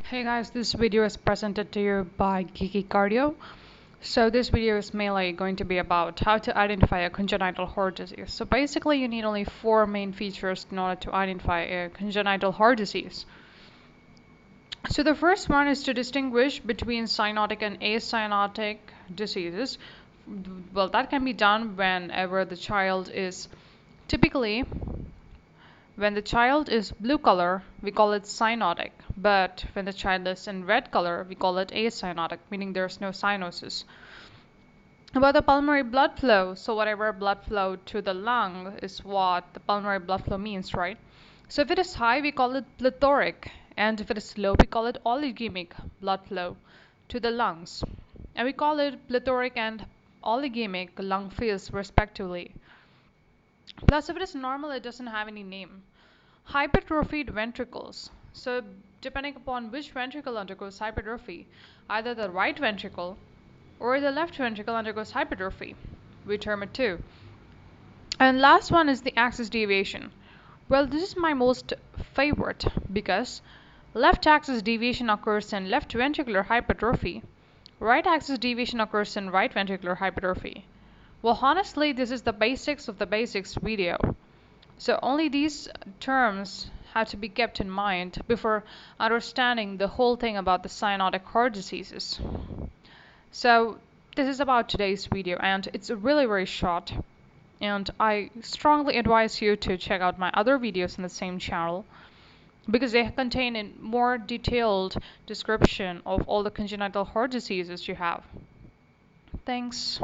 Hey guys, this video is presented to you by Geeky Cardio. So this video is mainly going to be about how to identify a congenital heart disease. So basically you need only four main features in order to identify a congenital heart disease. So the first one is to distinguish between cyanotic and acyanotic diseases. Well, that can be done whenever the child is typically when the child is blue color, we call it cyanotic, but when the child is in red color, we call it acyanotic, meaning there's no cyanosis. About the pulmonary blood flow, so whatever blood flow to the lung is what the pulmonary blood flow means, right? So if it is high, we call it plethoric, and if it is low, we call it oligemic blood flow to the lungs. And we call it plethoric and oligemic lung phase respectively. Plus, if it is normal, it doesn't have any name. Hypertrophied ventricles. So, depending upon which ventricle undergoes hypertrophy, either the right ventricle or the left ventricle undergoes hypertrophy. We term it too. And last one is the axis deviation. Well, this is my most favorite because left axis deviation occurs in left ventricular hypertrophy, right axis deviation occurs in right ventricular hypertrophy. Well, honestly, this is the basics of the basics video. So only these terms have to be kept in mind before understanding the whole thing about the cyanotic heart diseases. So this is about today's video, and it's really very short, and I strongly advise you to check out my other videos in the same channel because they contain a more detailed description of all the congenital heart diseases you have. Thanks.